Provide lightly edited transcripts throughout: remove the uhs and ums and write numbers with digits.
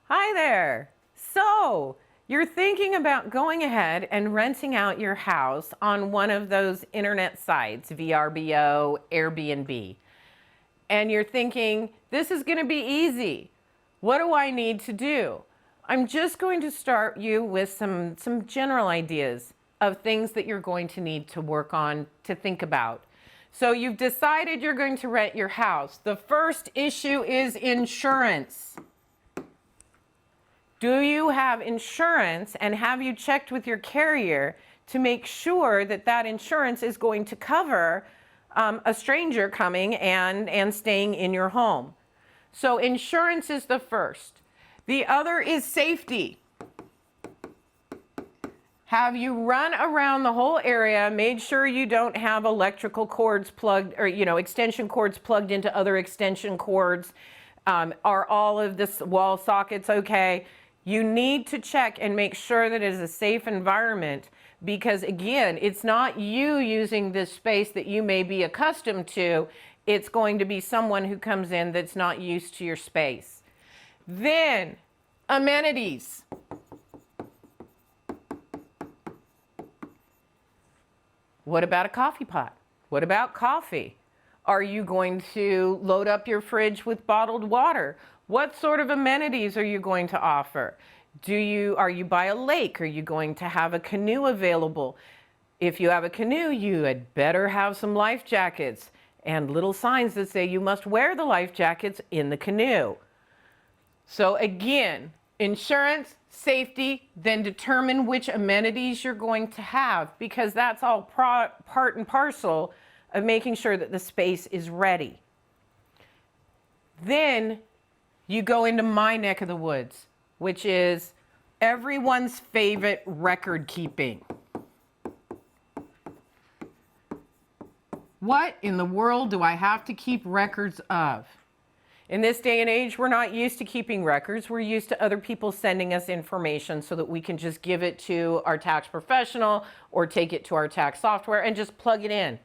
Hi there. So, you're thinking about going ahead and renting out your house on one of those internet sites, VRBO, Airbnb. And you're thinking, this is going to be easy. What do I need to do? I'm just going to start you with some general ideas of things that you're going to need to work on, to think about. So you've decided you're going to rent your house. The first issue is insurance. Do you have insurance, and have you checked with your carrier to make sure that that insurance is going to cover a stranger coming and staying in your home? So insurance is the first. The other is safety. Have you run around the whole area, made sure you don't have electrical cords plugged, or extension cords plugged into other extension cords? Are all of this wall sockets okay? You need to check and make sure that it is a safe environment, because again, it's not you using this space that you may be accustomed to. It's going to be someone who comes in that's not used to your space. Then, amenities. What about a coffee pot? What about coffee? Are you going to load up your fridge with bottled water? What sort of amenities are you going to offer? Are you by a lake? Are you going to have a canoe available? If you have a canoe, you had better have some life jackets and little signs that say you must wear the life jackets in the canoe. So again, insurance, safety, then determine which amenities you're going to have, because that's all part and parcel of making sure that the space is ready. Then you go into my neck of the woods, which is everyone's favorite record keeping. What in the world do I have to keep records of? In this day and age, we're not used to keeping records. We're used to other people sending us information so that we can just give it to our tax professional or take it to our tax software and just plug it in.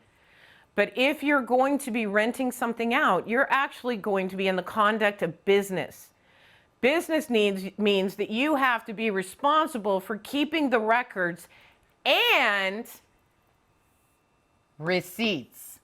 But if you're going to be renting something out, you're actually going to be in the conduct of business. Business means that you have to be responsible for keeping the records and receipts.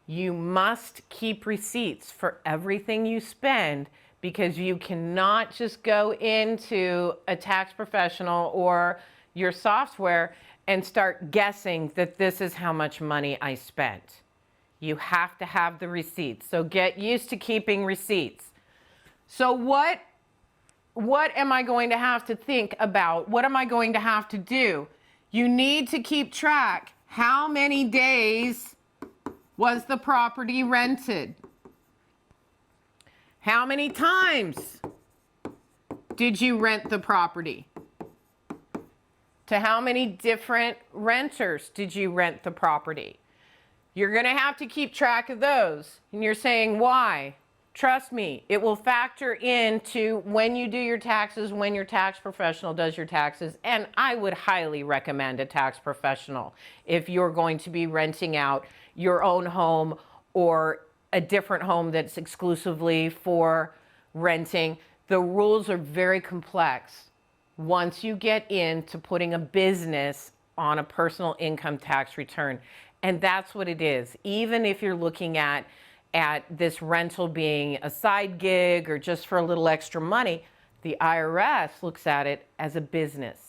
You must keep receipts for everything you spend, because you cannot just go into a tax professional or your software and start guessing that this is how much money I spent. You have to have the receipts. So get used to keeping receipts. So what am I going to have to think about? What am I going to have to do? You need to keep track. How many days was the property rented? How many times did you rent the property? To how many different renters did you rent the property? You're going to have to keep track of those. And you're saying, why? Trust me, it will factor into when you do your taxes, when your tax professional does your taxes. And I would highly recommend a tax professional if you're going to be renting out your own home or a different home that's exclusively for renting. The rules are very complex once you get into putting a business on a personal income tax return. And that's what it is. Even if you're looking at this rental being a side gig or just for a little extra money, the IRS looks at it as a business.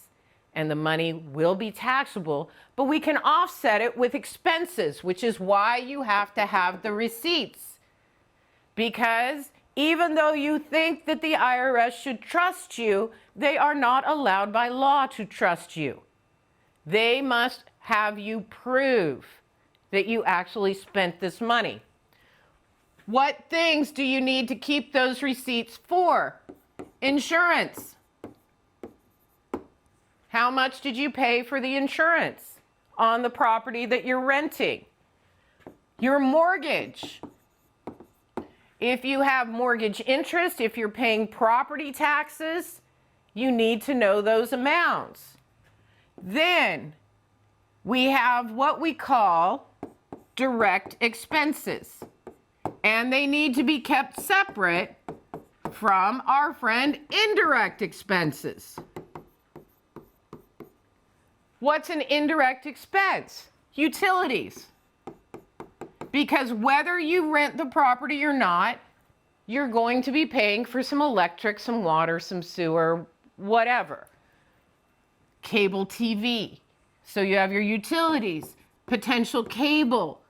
And the money will be taxable, but we can offset it with expenses, which is why you have to have the receipts. Because even though you think that the IRS should trust you, they are not allowed by law to trust you. They must have you prove that you actually spent this money. What things do you need to keep those receipts for? Insurance. How much did you pay for the insurance on the property that you're renting? Your mortgage. If you have mortgage interest, if you're paying property taxes, you need to know those amounts. Then, we have what we call direct expenses, and they need to be kept separate from our friend indirect expenses. What's an indirect expense? Utilities. Because whether you rent the property or not, you're going to be paying for some electric, some water, some sewer, whatever. Cable TV. So you have your utilities, potential cable.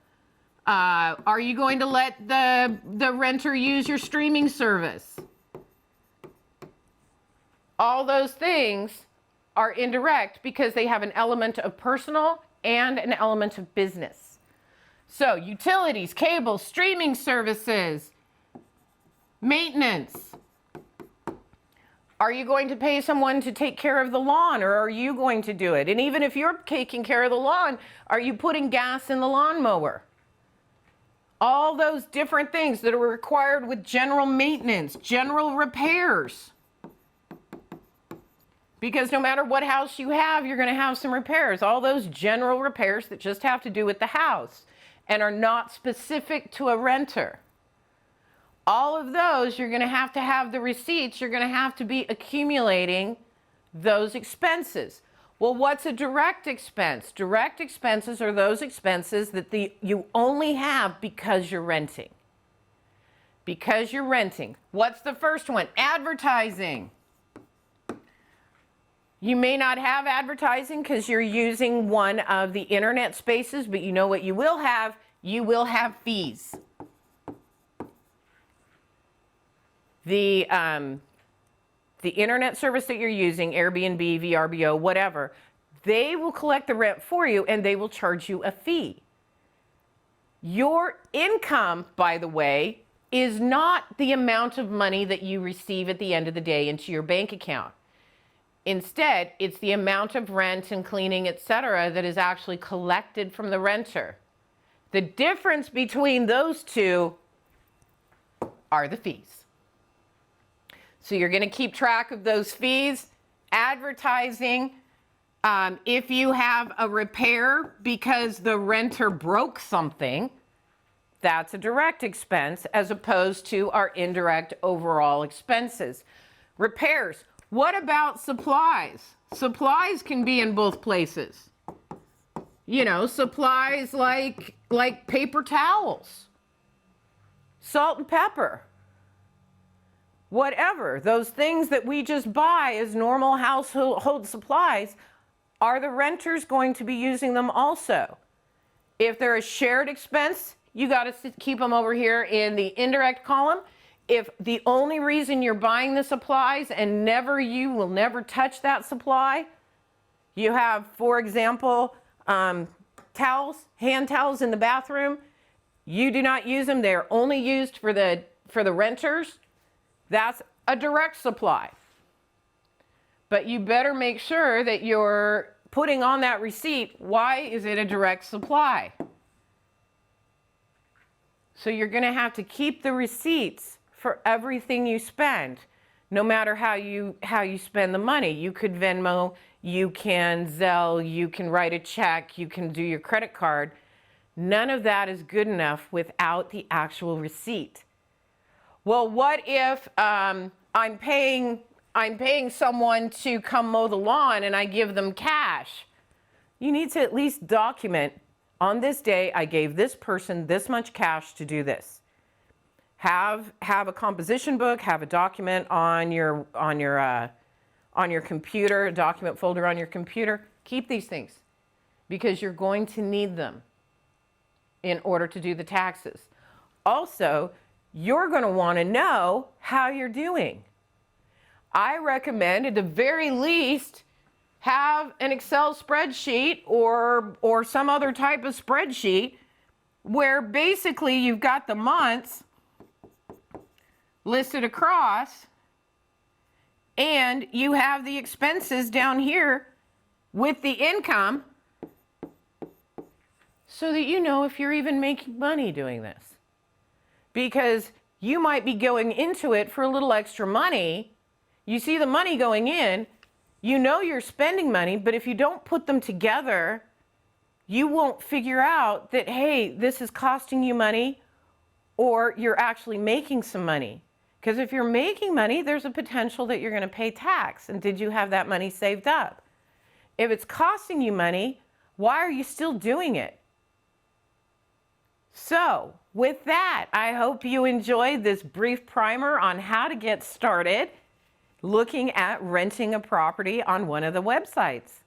Are you going to let the renter use your streaming service? All those things are indirect because they have an element of personal and an element of business. So utilities, cable, streaming services, maintenance. Are you going to pay someone to take care of the lawn, or are you going to do it? And even if you're taking care of the lawn, are you putting gas in the lawnmower? All those different things that are required with general maintenance, general repairs. Because no matter what house you have, you're going to have some repairs. All those general repairs that just have to do with the house and are not specific to a renter. All of those, you're going to have the receipts. You're going to have to be accumulating those expenses. Well, what's a direct expense? Direct expenses are those expenses that you only have because you're renting. Because you're renting. What's the first one? Advertising. You may not have advertising because you're using one of the internet spaces, but you know what you will have? You will have fees. The internet service that you're using, AirBnB, VRBO, whatever, they will collect the rent for you and they will charge you a fee. Your income, by the way, is not the amount of money that you receive at the end of the day into your bank account. Instead, it's the amount of rent and cleaning, etc., that is actually collected from the renter. The difference between those two are the fees. So you're going to keep track of those fees. Advertising, if you have a repair because the renter broke something, that's a direct expense as opposed to our indirect overall expenses. Repairs. What about supplies? Supplies can be in both places. You know, supplies like paper towels, salt and pepper, whatever. Those things that we just buy as normal household supplies, are the renters going to be using them also? If they're a shared expense, you got to keep them over here in the indirect column. If the only reason you're buying the supplies and you will never touch that supply, you have, for example, towels, hand towels in the bathroom. You do not use them. They're only used for the renters. That's a direct supply. But you better make sure that you're putting on that receipt, why is it a direct supply? So you're going to have to keep the receipts for everything you spend, no matter how you spend the money. You could Venmo, you can Zelle, you can write a check, you can do your credit card. None of that is good enough without the actual receipt. Well, what if I'm paying someone to come mow the lawn and I give them cash? You need to at least document, on this day I gave this person this much cash to do this. Have a composition book, have a document on your computer, a document folder on your computer. Keep these things because you're going to need them in order to do the taxes. Also, you're going to want to know how you're doing. I recommend, at the very least, have an Excel spreadsheet or some other type of spreadsheet where basically you've got the months listed across and you have the expenses down here with the income so that you know if you're even making money doing this. Because you might be going into it for a little extra money. You see the money going in, you know you're spending money, but if you don't put them together you won't figure out that, hey, this is costing you money or you're actually making some money. Because if you're making money, there's a potential that you're going to pay tax. And did you have that money saved up? If it's costing you money, why are you still doing it? So with that, I hope you enjoyed this brief primer on how to get started looking at renting a property on one of the websites.